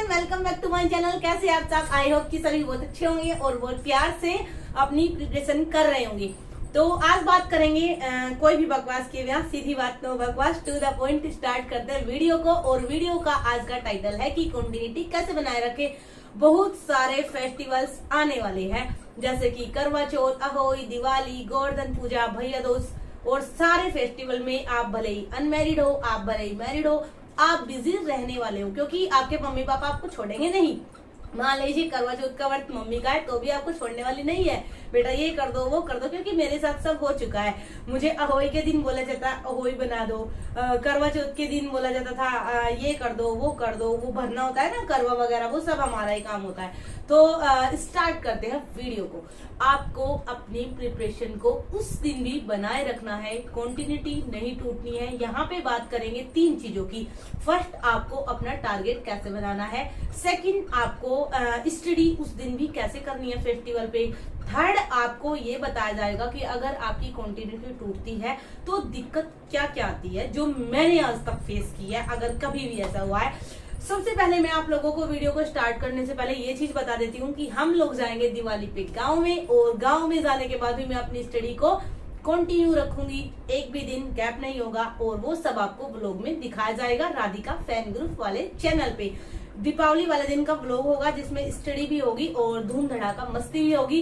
Everyone, welcome back to my channel. कैसे आप सब? आई होप कि सभी बहुत अच्छे होंगे और बहुत प्यार से अपनी प्रिपरेशन कर रहे होंगे। तो आज बात करेंगे कोई भी बकवास किए बिना, सीधी बात, नो बकवास, टू द पॉइंट स्टार्ट करते हैं वीडियो को। और वीडियो का आज का टाइटल है कि कंटिन्यूटी कैसे बनाए रखे। बहुत सारे फेस्टिवल्स आने वाले हैं, जैसे कि करवा चौथ, अहोई, दिवाली, गोवर्धन पूजा, भैया दूज और सारे फेस्टिवल में आप भले ही अनमैरिड हो, आप भले ही मैरिड हो, आप बिजी रहने वाले हो, क्योंकि आपके मम्मी पापा आपको छोड़ेंगे नहीं। मान लीजिए करवा चौथ का व्रत मम्मी का है तो भी आपको छोड़ने वाली नहीं है, बेटा ये कर दो वो कर दो, क्योंकि मेरे साथ सब हो चुका है। मुझे अहोई के दिन बोला जाता है अहोई बना दो, करवा चौथ के दिन बोला जाता था ये कर दो वो कर दो, वो भरना होता है ना करवा वगैरह, वो सब हमारा ही काम होता है। तो स्टार्ट करते हैं वीडियो को। आपको अपनी प्रिपरेशन को उस दिन भी बनाए रखना है, कंटिन्यूटी नहीं टूटनी है। यहाँ पे बात करेंगे 3 चीजों की। फर्स्ट, आपको अपना टारगेट कैसे बनाना है। सेकंड, आपको स्टडी उस दिन भी कैसे करनी है फेस्टिवल पे। थर्ड, आपको ये बताया जाएगा कि अगर आपकी कंटिन्यूटी टूटती है तो दिक्कत क्या क्या आती है, जो मैंने आज तक फेस की है, अगर कभी भी ऐसा हुआ है। सबसे पहले मैं आप लोगों को वीडियो को स्टार्ट करने से पहले ये चीज बता देती हूँ कि हम लोग जाएंगे दिवाली पे गांव में, और गांव में जाने के बाद भी मैं अपनी स्टडी को कंटिन्यू रखूंगी, एक भी दिन गैप नहीं होगा। और वो सब आपको व्लॉग में दिखाया जाएगा राधिका फैन ग्रुप वाले चैनल पे। दीपावली वाले दिन का व्लॉग होगा जिसमें स्टडी भी होगी और धूम धड़ाका मस्ती भी होगी।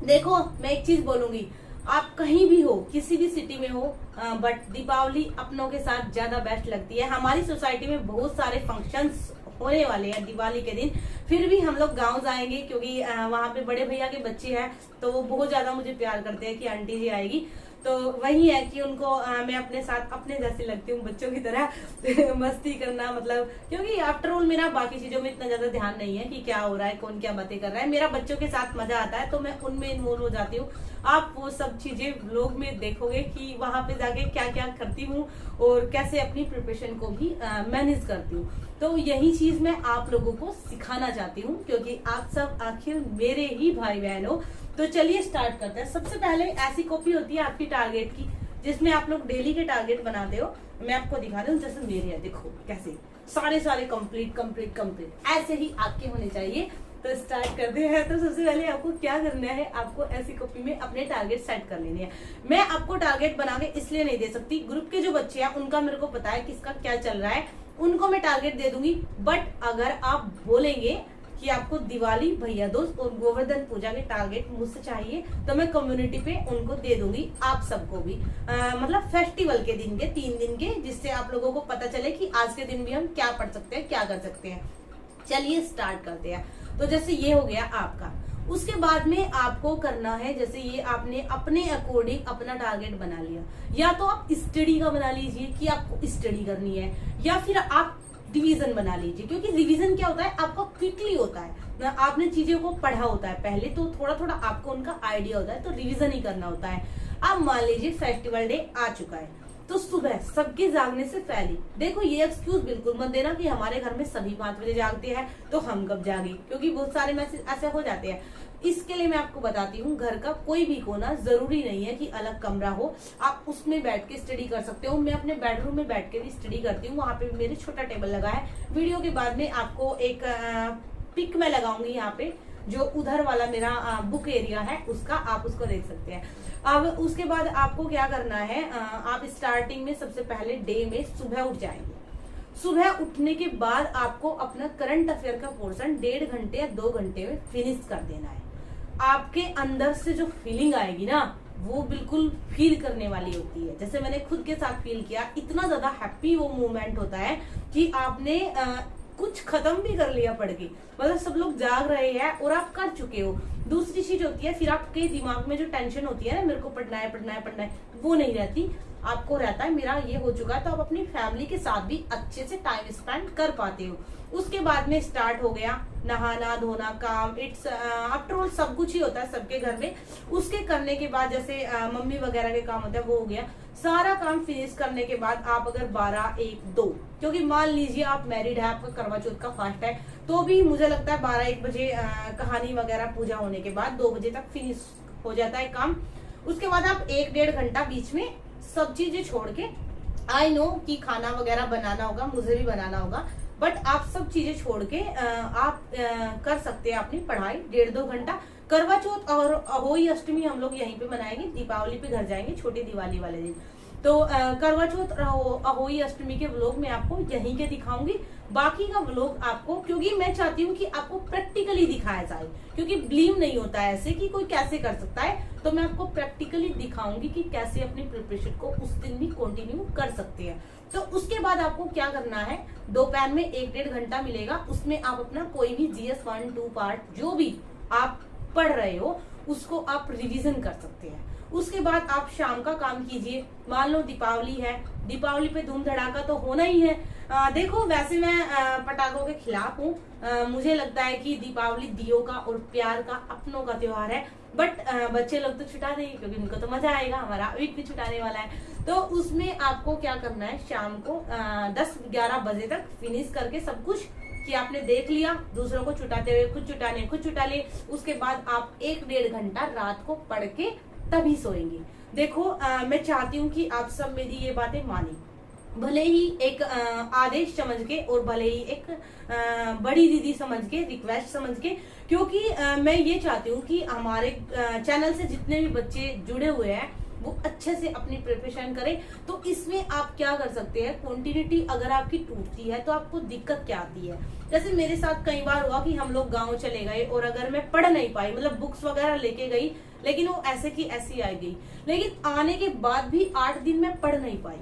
देखो, मैं एक चीज बोलूंगी, आप कहीं भी हो, किसी भी सिटी में हो, बट दीपावली अपनों के साथ ज्यादा बेस्ट लगती है। हमारी सोसाइटी में बहुत सारे फंक्शंस होने वाले हैं दिवाली के दिन, फिर भी हम लोग गांव जाएंगे क्योंकि वहां पे बड़े भैया के बच्चे हैं, तो वो बहुत ज्यादा मुझे प्यार करते हैं कि आंटी जी आएगी। तो वही है कि उनको मैं अपने साथ अपने जैसी लगती हूँ, बच्चों की तरह मस्ती करना, मतलब क्योंकि आफ्टर ऑल मेरा बाकी चीजों में इतना ज्यादा ध्यान नहीं है कि क्या हो रहा है, कौन क्या बातें कर रहा है। मेरा बच्चों के साथ मजा आता है तो मैं उनमें इन्वॉल्व हो जाती हूँ। आप वो सब चीजें व्लॉग में देखोगे कि वहां पे जाके क्या क्या करती हूँ और कैसे अपनी प्रिपरेशन को भी मैनेज करती हूँ। तो यही चीज मैं आप लोगों को सिखाना चाहती हूँ, क्योंकि आप सब आखिर मेरे ही भाई बहन हो। तो चलिए स्टार्ट करते हैं। सबसे पहले ऐसी कॉपी होती है आपकी टारगेट की, जिसमें आप लोग डेली के टारगेट बनाते हो। मैं आपको दिखा दूं, जैसे मेरे है, देखो कैसे सारे कंप्लीट कंप्लीट कंप्लीट, ऐसे ही आपके होने चाहिए। तो स्टार्ट करते हैं। तो सबसे पहले आपको क्या करना है, आपको ऐसी कॉपी में अपने टारगेट सेट कर लेने हैं। मैं आपको टारगेट बना के इसलिए नहीं दे सकती, ग्रुप के जो बच्चे हैं उनका मेरे को पता है किसका क्या चल रहा है, उनको मैं टारगेट दे दूंगी। बट अगर आप बोलेंगे कि आपको दिवाली, भैया दूज और गोवर्धन पूजा के टारगेट मुझसे चाहिए, तो मैं कम्युनिटी पे उनको दे दूंगी, आप सबको भी। मतलब फेस्टिवल के दिन के 3 दिन के, जिससे आप लोगों को पता चले कि आज के दिन भी हम क्या पढ़ सकते हैं, क्या कर सकते हैं। चलिए स्टार्ट करते हैं। तो जैसे ये हो गया आपका, उसके बाद में आपको करना है, जैसे ये आपने अपने अकॉर्डिंग अपना टारगेट बना लिया, या तो आप स्टडी का बना लीजिए कि आपको स्टडी करनी है, या फिर आप डिवीजन बना लीजिए, क्योंकि रिवीजन क्या होता है, आपका क्विकली होता है, आपने चीजों को पढ़ा होता है पहले, तो थोड़ा थोड़ा आपको उनका आइडिया होता है, तो रिवीजन ही करना होता है। अब मान लीजिए फेस्टिवल डे आ चुका है, तो सुबह सबके जागने से पहले, देखो ये एक्सक्यूज बिल्कुल मत देना कि हमारे घर में सभी 5 बजे जागते हैं तो हम कब जागे, क्योंकि बहुत सारे मैसेज ऐसे हो जाते हैं। इसके लिए मैं आपको बताती हूँ, घर का कोई भी कोना जरूरी नहीं है कि अलग कमरा हो, आप उसमें बैठ के स्टडी कर सकते हो। मैं अपने बेडरूम में बैठ के भी स्टडी करती हूँ, वहां पे मेरे छोटा टेबल लगा है। वीडियो के बाद में आपको एक पिक में लगाऊंगी यहाँ पे, जो उधर वाला मेरा बुक एरिया है उसका, आप उसको देख सकते हैं। अब उसके बाद आपको क्या करना है, आप स्टार्टिंग में सबसे पहले डे में सुबह उठ जाएंगे। सुबह उठने के बाद आपको अपना करंट अफेयर का पोर्शन 1.5 घंटे या 2 घंटे में फिनिश कर देना है। आपके अंदर से जो फीलिंग आएगी ना, वो बिल्कुल फील करने वाली होती है, जैसे मैंने खुद के साथ फील किया। इतना ज्यादा हैप्पी वो मोमेंट होता है कि आपने कुछ खत्म भी कर लिया पढ़ के, मतलब सब लोग जाग रहे हैं और आप कर चुके हो। दूसरी चीज होती है, फिर आपके दिमाग में जो टेंशन होती है ना, मेरे को पढ़ना है पढ़ना है पढ़ना है, वो नहीं रहती। आपको रहता है मेरा ये हो चुका है, तो आप अपनी फैमिली के साथ भी अच्छे से टाइम स्पेंड कर पाते हो। उसके बाद में स्टार्ट हो गया नहाना धोना काम, इट्स आफ्टर ऑल सब कुछ ही होता है सबके घर में। उसके करने के बाद जैसे मम्मी वगैरह के काम होता है, वो हो गया। सारा काम फिनिश करने के बाद आप अगर 12, 1, 2, क्योंकि मान लीजिए आप मैरिड है, आपका करवा चौथ का फास्ट है, तो भी मुझे लगता है 12, 1 बजे कहानी वगैरह पूजा होने के बाद 2 बजे तक फिनिश हो जाता है काम। उसके बाद आप 1-1.5 घंटा बीच में सब चीजें छोड़ के, आई नो कि खाना वगैरह बनाना होगा, मुझे भी बनाना होगा, बट आप सब चीजें छोड़ के आप कर सकते हैं अपनी पढ़ाई 1.5-2 घंटा। करवा चौथ और अहोई अष्टमी हम लोग यहीं पे मनाएंगे, दीपावली पे घर जाएंगे छोटी दिवाली वाले दिन। तो करवा चौथ और अहोई अष्टमी के व्लॉग मैं आपको यहीं के दिखाऊंगी। बाकी का व्लॉग आपको, क्योंकि मैं चाहती हूँ कि आपको प्रैक्टिकली दिखाया जाए, क्योंकि बिलीव नहीं होता है ऐसे कि कोई कैसे कर सकता है। तो मैं आपको प्रैक्टिकली दिखाऊंगी कि कैसे अपनी प्रिपरेशन को उस दिन भी कंटिन्यू कर सकते हैं। तो उसके बाद आपको क्या करना है, दोपहर में 1-1.5 घंटा मिलेगा, उसमें आप अपना कोई भी GS 1-2 पार्ट जो भी आप पढ़ रहे हो उसको आप रिवीजन कर सकते हैं। उसके बाद आप शाम का काम कीजिए। मान लो दीपावली है, दीपावली पे धूम धड़ाका तो होना ही है। देखो वैसे मैं पटाखों के खिलाफ हूँ। मुझे लगता है कि दीपावली दियों का और प्यार का, अपनों का त्योहार है। बट बच्चे लोग तो छुटा देंगे क्योंकि उनको तो मजा आएगा, हमारा अविक भी छुटाने वाला है। तो उसमें आपको क्या करना है, शाम को 10-11 बजे तक फिनिश करके सब कुछ कि आपने देख लिया, दूसरों को छुटाते हुए खुद छुटा लिए। उसके बाद आप 1-1.5 घंटा रात को पढ़ के तभी सोएंगे। देखो मैं चाहती हूँ कि आप सब मेरी ये बातें माने, भले ही एक आदेश समझ के और भले ही एक बड़ी दीदी समझ के, रिक्वेस्ट समझ के, क्योंकि मैं ये चाहती हूँ कि हमारे चैनल से जितने भी बच्चे जुड़े हुए हैं वो अच्छे से अपनी प्रिपरेशन करें। तो इसमें आप क्या कर सकते हैं, कंटिन्यूटी अगर आपकी टूटती है तो आपको दिक्कत क्या आती है। जैसे मेरे साथ कई बार हुआ कि हम लोग गांव चले गए और अगर मैं पढ़ नहीं पाई, मतलब बुक्स वगैरह लेके गई लेकिन वो ऐसे की ऐसी आ गई, लेकिन आने के बाद भी 8 दिन में पढ़ नहीं पाई।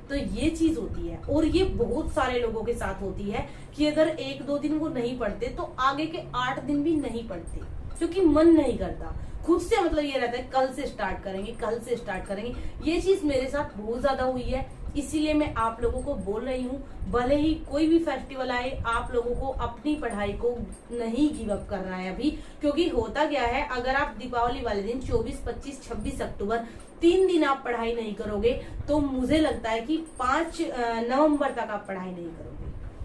तो ये चीज होती है और ये बहुत सारे लोगों के साथ होती है कि अगर 1-2 दिन वो नहीं पढ़ते तो आगे के 8 दिन भी नहीं पढ़ते, क्योंकि मन नहीं करता खुद से। मतलब ये रहता है कल से स्टार्ट करेंगे, कल से स्टार्ट करेंगे। ये चीज मेरे साथ बहुत ज्यादा हुई है, इसीलिए मैं आप लोगों को बोल रही हूँ, भले ही कोई भी फेस्टिवल आए, आप लोगों को अपनी पढ़ाई को नहीं गिव अप करना है अभी। क्योंकि होता क्या है, अगर आप दीपावली वाले दिन 24, 25, 26 अक्टूबर 3 दिन आप पढ़ाई नहीं करोगे तो मुझे लगता है कि 5 नवंबर तक आप पढ़ाई नहीं करोगे।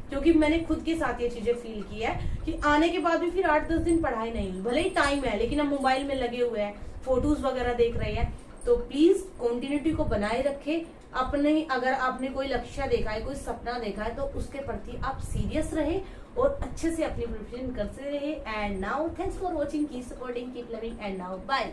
क्योंकि मैंने खुद के साथ ये चीजें फील की है कि आने के बाद भी फिर 8-10 दिन पढ़ाई नहीं हुई। भले ही टाइम है लेकिन हम मोबाइल में लगे हुए हैं, फोटोज वगैरह देख रहे हैं। तो प्लीज कंटिन्यूटी को बनाए रखे। अपने अगर आपने कोई लक्ष्य देखा है, कोई सपना देखा है, तो उसके प्रति आप सीरियस रहे और अच्छे से अपनी प्रिपरेशन करते रहे। And now thanks for watching, keep supporting, keep loving, and now bye.